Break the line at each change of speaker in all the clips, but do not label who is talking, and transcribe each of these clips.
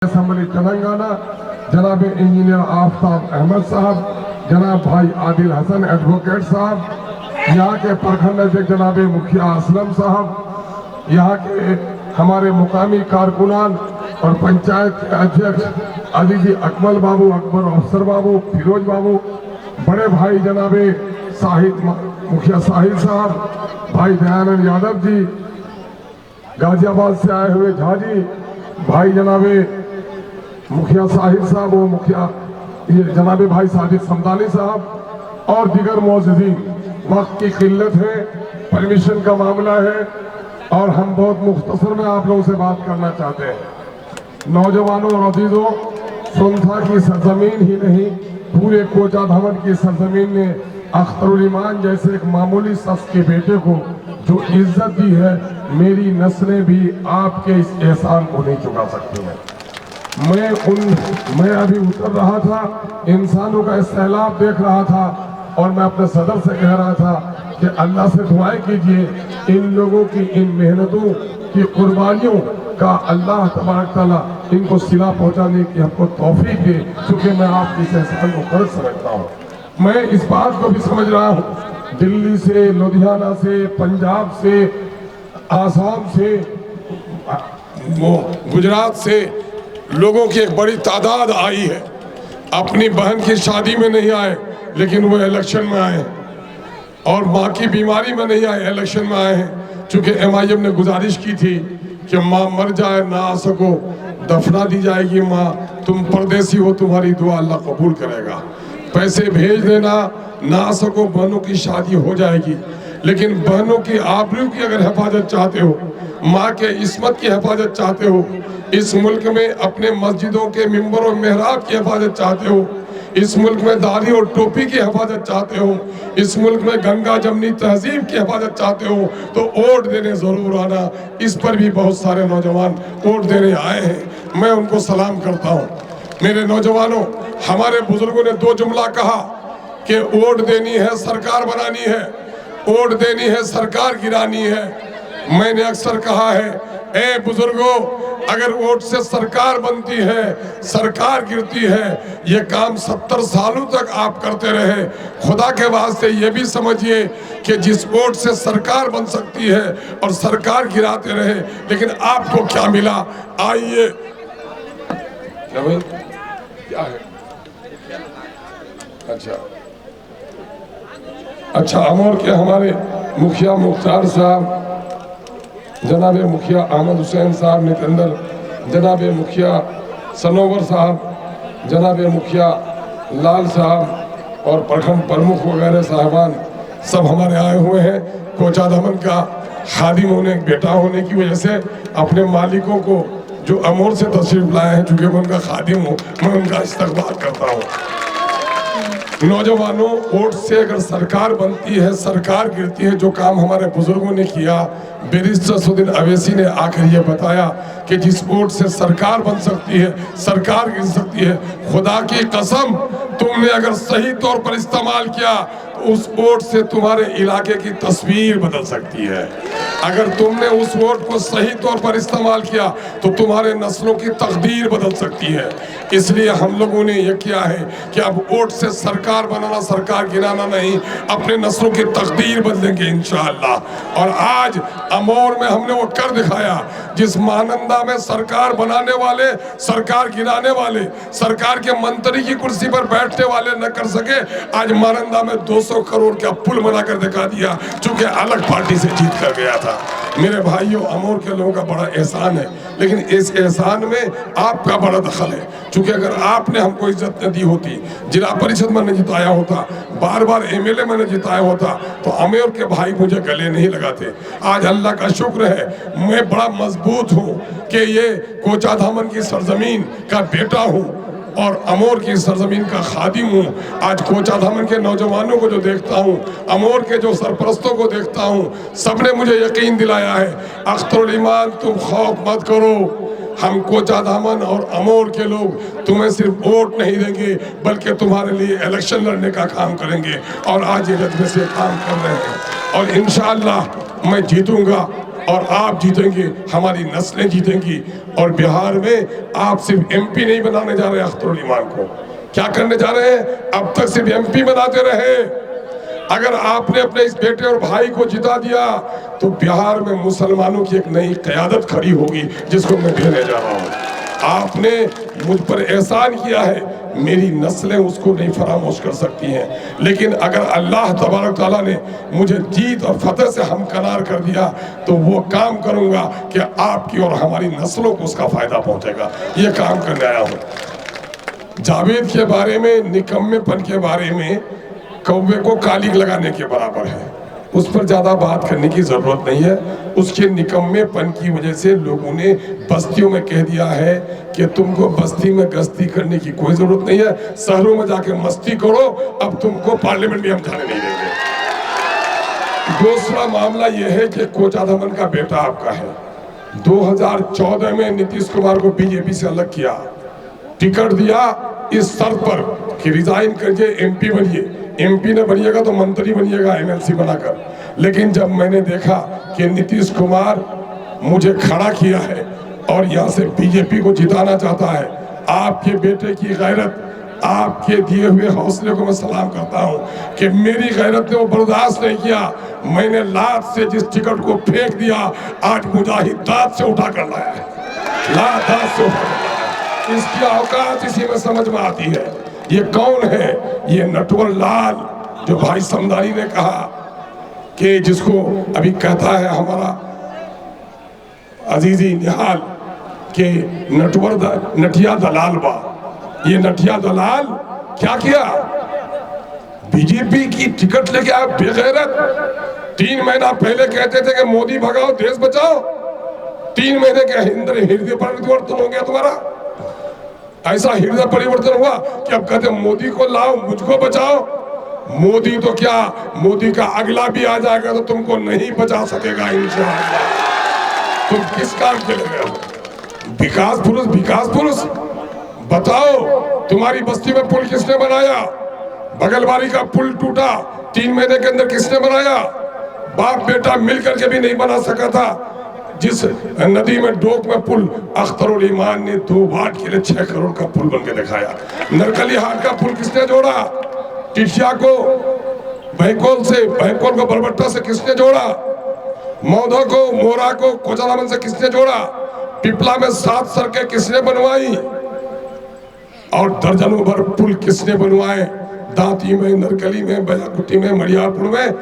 Assembly Telangana जनाब engineer Aftab Ahmad साहब, जनाब भाई आदिल हसन एडवोकेट साहब, यहाँ के प्रखंड अध्यक्ष जनाब मुखिया असलम साहब, यहाँ के हमारे मुकामी कारकुनान और पंचायत के अध्यक्ष अजीजी अकमल बाबू, अकबर अफसर बाबू, फिरोज बाबू, बड़े भाई जनाब साहिद मुखिया साहिद साहब, भाई दयानंद यादव जी, गाजियाबाद से आए हुए झाजी भाई जनाबे मुखिया साहिद साहब, वो मुखिया ये जनाबे भाई साजिद समदानी साहब और दिगर मौजूदीन। वक्त की किल्लत है, परमिशन का मामला है और हम बहुत मुख्तसर में आप लोगों से बात करना चाहते हैं। नौजवानों और अजीजों, सोनथा की सरजमीन ही नहीं, पूरे कोचा धमन की सरजमीन ने अख्तरुल ईमान जैसे एक मामूली शख्स के बेटे को जो इज्जत दी है, मेरी नस्लें भी आपके इस एहसान को नहीं चुका सकती हैं। मैं अभी उतर रहा था, इंसानों का सैलाब देख रहा था और मैं अपने सदर से कह रहा था कि अल्लाह से दुआएं कीजिए, इन लोगों की इन मेहनतों की कुर्बानियों का अल्लाह तबारक तआला इनको सिला पहुंचाने की हमको तौफीक दे, क्योंकि मैं आपकी इस एहसान को कर्ज समझता हूँ। मैं इस बात को भी समझ रहा हूँ, दिल्ली से, लुधियाना से, पंजाब से, आसाम से, गुजरात से लोगों की एक बड़ी तादाद आई है। अपनी बहन की शादी में नहीं आए, लेकिन वो इलेक्शन में आए, और माँ की बीमारी में नहीं आए, इलेक्शन में आए हैं। चूंकि MIM ने गुजारिश की थी कि माँ मर जाए, ना आ सको, दफना दी जाएगी, माँ तुम परदेसी हो, तुम्हारी दुआ अल्लाह कबूल करेगा, पैसे भेज देना, ना आ सको, बहनों की शादी हो जाएगी। लेकिन बहनों की आबरू की अगर हिफाजत चाहते हो, माँ के इस्मत की हिफाजत चाहते हो, इस मुल्क में अपने मस्जिदों के मिंबर और मेहराब की हिफाजत चाहते हो, इस मुल्क में दाढ़ी और टोपी की हिफाजत चाहते हो, इस मुल्क में गंगा जमनी तहजीब की हिफाजत चाहते हो, तो वोट देने जरूर आना। इस पर भी बहुत सारे नौजवान वोट देने आए हैं, मैं उनको सलाम करता हूँ। मेरे नौजवानों, हमारे बुजुर्गों ने दो जुमला कहा कि वोट देनी है, सरकार बनानी है, वोट देनी है, सरकार गिरानी है। मैंने अक्सर कहा है, ए बुजुर्गों, अगर वोट से सरकार बनती है, सरकार गिरती है, ये काम 70 सालों तक आप करते रहे, खुदा के वास्ते ये भी समझिए कि जिस वोट से सरकार बन सकती है और सरकार गिराते रहे, लेकिन आपको क्या मिला? आइए, क्या भाई, क्या है? अच्छा, अमोर के हमारे मुखिया मुख्तार साहब, जनाब मुखिया अहमद हुसैन साहब निकंदर, जनाब मुखिया सनोवर साहब, जनाब मुखिया लाल साहब और प्रखंड प्रमुख वगैरह साहबान सब हमारे आए हुए हैं। कोचा धमन का खादिम होने, बेटा होने की वजह से अपने मालिकों को जो अमोर से तशरीफ लाए हैं, चूँकि मैं उनका खादिम हूँ, मैं उनका इस्तकबाल करता हूँ। नौजवानों, वोट से अगर सरकार बनती है, सरकार गिरती है। जो काम हमारे बुजुर्गों ने किया, बैरिस्टर सैयदुद्दीन अवैसी ने आकर ये बताया कि जिस वोट से सरकार बन सकती है, सरकार गिर सकती है। खुदा की कसम, तुमने अगर सही तौर पर इस्तेमाल किया तो उस वोट से तुम्हारे इलाके की तस्वीर बदल सकती है। अगर तुमने उस वोट को सही तौर पर इस्तेमाल किया तो तुम्हारे नस्लों की तकदीर बदल सकती है। इसलिए हम लोगों ने यह किया है कि अब वोट से सरकार बनाना, सरकार गिराना नहीं, अपने नस्लों की तकदीर बदलेंगे इंशाअल्लाह। और आज अमोर में हमने वो कर दिखाया, जिस महानंदा में सरकार बनाने वाले, सरकार गिराने वाले, सरकार के मंत्री की कुर्सी पर बैठने वाले न कर सके, आज महानंदा में 200 करोड़ का पुल बनाकर दिखा दिया, चूंकि अलग पार्टी से जीत कर गया था। मेरे भाइयों, अमोर के लोगों का बड़ा एहसान है, लेकिन इस एहसान में आपका बड़ा दखल है। चूंकि अगर आपने हमको इज्जत न दी होती, जिला परिषद में न जिताया होता, बार बार MLA में न जिताया होता, तो अमोर के भाई मुझे गले नहीं लगाते। आज अल्लाह का शुक्र है, मैं बड़ा मजबूत हूँ कि ये कोचा धामन की सरजमीन का बेटा हूँ और अमोर की सरजमीन का खादिम हूँ। आज कोचा धामन के नौजवानों को जो देखता हूँ, अमोर के जो सरपरस्तों को देखता हूँ, सबने मुझे यकीन दिलाया है, अख्तरुल ईमान तुम खौफ मत करो, हम कोचा धामन और अमोर के लोग तुम्हें सिर्फ वोट नहीं देंगे, बल्कि तुम्हारे लिए इलेक्शन लड़ने का काम करेंगे। और आज ये जज्बे से काम कर रहे हैं और इंशाअल्लाह मैं जीतूंगा और आप जीतेंगे, हमारी नस्लें जीतेंगी। और बिहार में आप सिर्फ एमपी नहीं बनाने जा रहे अख्तरुल ईमान को, क्या करने जा रहे हैं? अब तक सिर्फ एमपी बनाते रहे। अगर आपने अपने इस बेटे और भाई को जिता दिया तो बिहार में मुसलमानों की एक नई क़यादत खड़ी होगी, जिसको मैं भेजने जा रहा हूँ। आपने मुझ पर एहसान किया है, मेरी नस्लें उसको नहीं फरामोश कर सकती हैं। लेकिन अगर अल्लाह तबारक ताला ने मुझे जीत और फतह से हमकनार कर दिया तो वो काम करूंगा कि आपकी और हमारी नस्लों को उसका फायदा पहुंचेगा। ये काम करने आया हूं। जावेद के बारे में, निकम्मेपन के बारे में, कौवे को कालिक लगाने के बराबर है, उस पर ज्यादा बात करने की जरूरत नहीं है। उसके निकम्मेपन की वजह से लोगों ने बस्तियों में कह दिया है कि तुमको बस्ती में गश्ती करने की कोई जरूरत नहीं है, शहरों में जाके मस्ती करो, अब तुमको पार्लियामेंट में हम जाने नहीं देंगे। दूसरा मामला यह है कि कोचाधमन का बेटा आपका है। 2014 में नीतीश कुमार को बीजेपी से अलग किया, टिकट दिया इस शर्त पर कि रिजाइन करके एमपी बनिए। एमपी न बनिएगा तो मंत्री बनिएगा एमएलसी बनाकर। लेकिन जब मैंने देखा कि नीतीश कुमार मुझे खड़ा किया है और यहाँ से बीजेपी को जिताना चाहता है, आपके बेटे की गैरत, आपके दिए हुए हौसले को मैं सलाम करता हूँ कि मेरी गैरत ने वो बर्दाश्त नहीं किया। मैंने लात से जिस टिकट को फेंक दिया, आज मुजाहिद दांत से उठा कर लाया है, लात दांत से उठा कर लाया है। इसकी औकात इसी में समझ में आती है। ये कौन है? ये नटवर लाल, जो भाई समदारी ने कहा कि जिसको अभी कहता है हमारा अजीजी निहाल के नटिया दलाल बा। ये नटिया दलाल क्या किया? बीजेपी की टिकट लेके आया बेगैरत। 3 महीना पहले कहते थे कि मोदी भगाओ देश बचाओ, 3 महीने के हृदय परिवर्तन हो गया तुम्हारा। ऐसा हृदय परिवर्तन हुआ कि अब कहते मोदी को लाओ, मुझको बचाओ। मोदी तो क्या, मोदी का अगला भी आ जाएगा तो तुमको नहीं बचा सकेगा इंशाअल्लाह। तुम किस काम के लिए हो? विकास पुरुष, विकास पुरुष बताओ, तुम्हारी बस्ती में पुल किसने बनाया? बगलवारी का पुल टूटा, 3 महीने के अंदर किसने बनाया? बाप बेटा मिलकर के भी नहीं बना सका था। जिस नदी में डोक में पुल, अख्तरुल ईमान ने 2 वाट के लिए 6 करोड़ का पुल बन के दिखाया। नरकली हाट का पुल किसने जोड़ा? टिटिया को भैंकोल से, भैंकोल को बरबट्टा से किसने जोड़ा? मौधा को, मोरा को कोचाधमन से किसने जोड़ा? पिपला में 7 सड़कें किसने बनवाई? और दर्जनों भर पुल किसने बनवाए? दांती में, नरकली में, बयाकुटी में, मड़ियापुर में।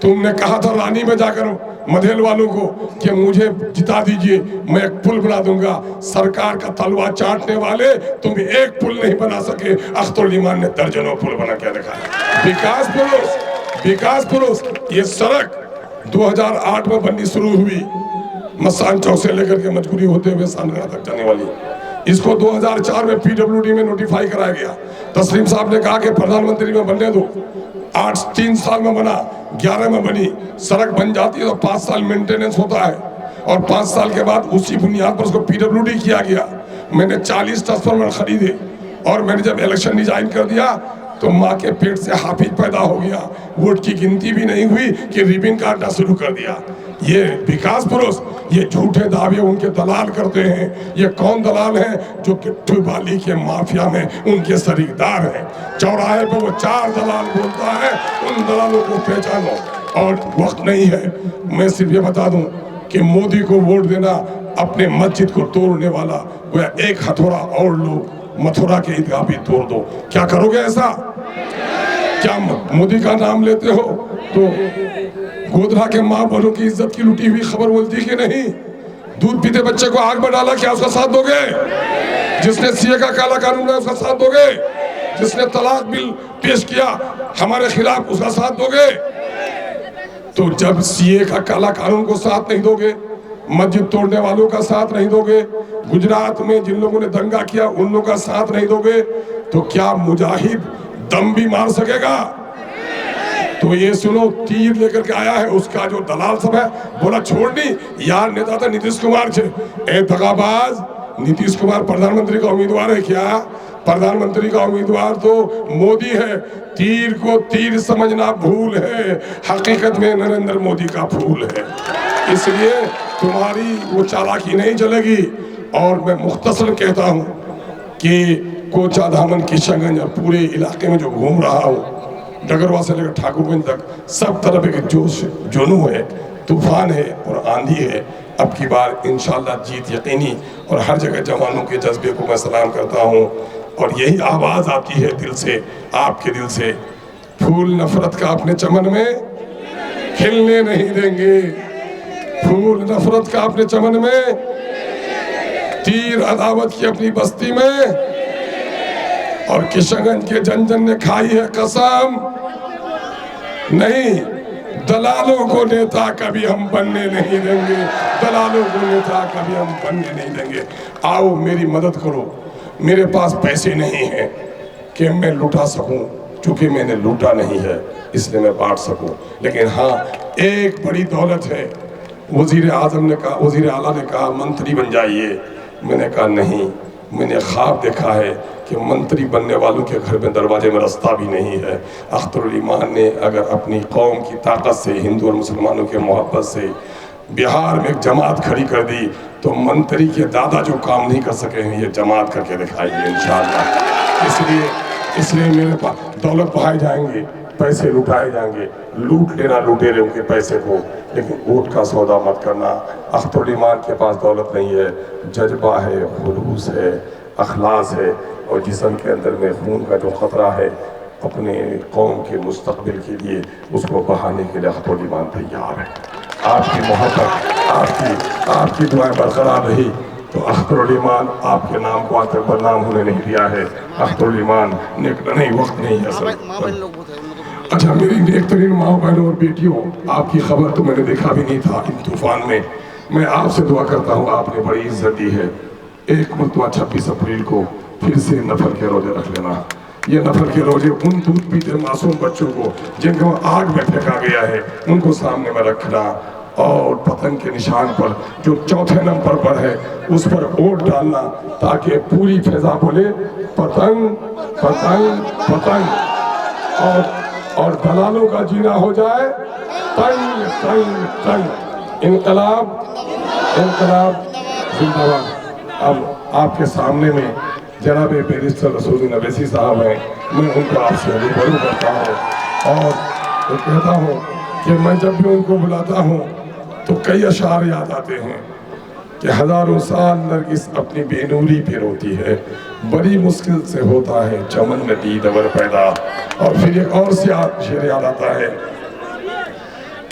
तुमने कहा था रानी में जाकर मधेल वालों को कि मुझे जिता दीजिए, मैं एक पुल बना दूंगा। सरकार का तलवा चाटने वाले तुम एक पुल नहीं बना सके, अख्तरुल ईमान ने दर्जनों पुल बना के दिखाया। विकास पुरुष, विकास पुरुष। ये सड़क 2008 में बननी शुरू हुई, मसान चौक से लेकर के मजबूरी होते हुए सानगढ़ तक जाने वाली। इसको 2004 में पीडब्ल्यूडी में नोटिफाई कराया गया। तस्लीम साहब ने कहा कि प्रधानमंत्री में बनने दो। 3 साल में बना, 11 में बनी। सड़क बन जाती है तो 5 साल मेंटेनेंस होता है और 5 साल के बाद उसी बुनियाद पर उसको पीडब्ल्यूडी किया गया। मैंने 40 ट्रांसफार्मर खरीदे और मैंने जब इलेक्शन डिजाइन कर दिया तो माँ के पेट से हाफिज पैदा हो गया। वोट की गिनती भी नहीं हुई कि रिबिन काटना शुरू कर दिया। ये विकास पुरुष, ये झूठे दावे उनके दलाल करते हैं। ये कौन दलाल हैं? जो किट्टू बाली के माफिया में उनके शरीकदार हैं। चौराहे पे वो 4 दलाल बोलता है, उन दलालों को पहचानो। और वक्त नहीं है, मैं सिर्फ ये बता दूं कि मोदी को वोट देना अपने मस्जिद को तोड़ने वाला, वो एक हथौड़ा और लो, मथुरा के ईदगाह भी तोड़ दो। क्या करोगे ऐसा? क्या मोदी का नाम लेते हो तो गोधरा के माँ बहनों की इज्जत की लुटी हुई खबर बोलती कि नहीं? दूध पीते बच्चे को आग में डाला, क्या उसका साथ दोगे? जिसने सीए का काला कानून है उसका साथ दोगे? जिसने तलाक बिल पेश किया हमारे खिलाफ, उसका साथ दोगे? तो जब सीए का काला कानून को साथ नहीं दोगे, मस्जिद तोड़ने वालों का साथ नहीं दोगे, गुजरात में जिन लोगों ने दंगा किया उन लोगों का साथ नहीं दोगे, तो क्या मुजाहिद दम भी मार सकेगा? तो ये सुनो, तीर लेकर के आया है उसका जो दलाल सब है, बोला छोड़नी यार, नेता था नीतीश कुमार थे। ए दगाबाज, नीतीश कुमार प्रधानमंत्री का उम्मीदवार है क्या? प्रधानमंत्री का उम्मीदवार तो मोदी है। तीर को तीर समझना भूल है, हकीकत में नरेंद्र मोदी का फूल है। इसलिए तुम्हारी वो चालाकी नहीं चलेगी। और मैं मुख्तसर कहता हूँ कि कोचा धामन किशनगंज और पूरे इलाके में जो घूम रहा हूँ, डगरवा से लेकर ठाकुरगंज तक, सब तरफ एक जोश जुनू है, तूफान है और आंधी है। अब की बार इंशाल्लाह जीत यकीनी। और हर जगह जवानों के जज्बे को मैं सलाम करता हूँ। और यही आवाज़ आती है दिल से, आपके दिल से, फूल नफरत का अपने चमन में खिलने नहीं देंगे, फूल नफरत का अपने चमन में, तीर अदावत की अपनी बस्ती में। और किशनगंज के जन जन ने खाई है कसम, नहीं दलालों को नेता कभी हम बनने नहीं देंगे, दलालों को नेता कभी हम बनने नहीं देंगे। आओ मेरी मदद करो। मेरे पास पैसे नहीं हैं कि मैं लुटा सकूं, चूंकि मैंने लूटा नहीं है इसलिए मैं बांट सकूं। लेकिन हाँ, एक बड़ी दौलत है। वजीर आजम ने कहा, वजीर आला ने कहा मंत्री बन जाइए। मैंने कहा नहीं, मैंने ख्वाब देखा है कि मंत्री बनने वालों के घर में दरवाजे में रास्ता भी नहीं है। अख्तरुल ईमान ने अगर अपनी कौम की ताकत से, हिंदू और मुसलमानों के मोहब्बत से बिहार में एक जमात खड़ी कर दी, तो मंत्री के दादा जो काम नहीं कर सके हैं ये जमात करके दिखाएंगे इंशाअल्लाह। इसलिए मेरे पास दौलत बहाए जाएंगे, पैसे लुटाए जाएंगे। लूट लेना लुटेरे के पैसे को, लेकिन वोट का सौदा मत करना। अख्तरुल ईमान के पास दौलत नहीं है, जज्बा है, खुलूस है, अखलास है और जिस्म के अंदर में खून का जो खतरा है अपने कौम के मुस्तकबिल के लिए, उसको बहाने के लिए अख्तरुल ईमान तैयार है। आपकी मोहब्बत, आपकी दुआएं बरकरार रही तो अख्तरुल ईमान आपके नाम को आज तक बदनाम होने नहीं दिया है। अख्तरुल ईमान नहीं, वक्त नहीं है सर। अच्छा, मेरी नेकतरीन माँ बहनों और बेटियों, आपकी खबर तो मैंने देखा भी नहीं था इन तूफान में। मैं आपसे दुआ करता हूँ, आपने बड़ी इज्जत दी है। एक मरतबा 26 अप्रैल को फिर से नफल के रोजे रख लेना। ये नफल के रोजे उन दूध पीते मासूम बच्चों को जिनको आग में फेंका गया है, उनको सामने में रखना। और पतंग के निशान पर जो चौथे नंबर पर है उस पर वोट डालना, ताकि पूरी फिजा बोले पतंग पतंग पतंग। और दलालों का जीना हो जाए तंग तंग तंग। इनकलाब इनकलाब जिंदाबाद। अब आपके सामने में जनाब बैरिस्टर रसूल अवैसी साहब हैं, मैं उनको आपसे रूबरू करता हूँ और तो कहता हूँ कि मैं जब भी उनको बुलाता हूँ तो कई अशार याद आते हैं कि हजारों साल नरगिस अपनी बेनूरी पे रोती है, बड़ी मुश्किल से होता है चमन में दीदवर पैदा। और फिर एक और शेर याद आता है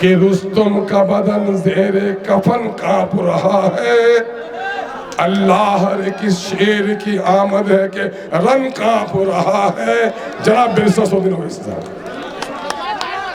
कि रुस्तुम का बदन ज़ेरे कफन कांप रहा है, अल्लाह किस शेर की आमद है कि रंग कांप रहा है। जनाब बैरिस्टर रसूल अवैसी साहब।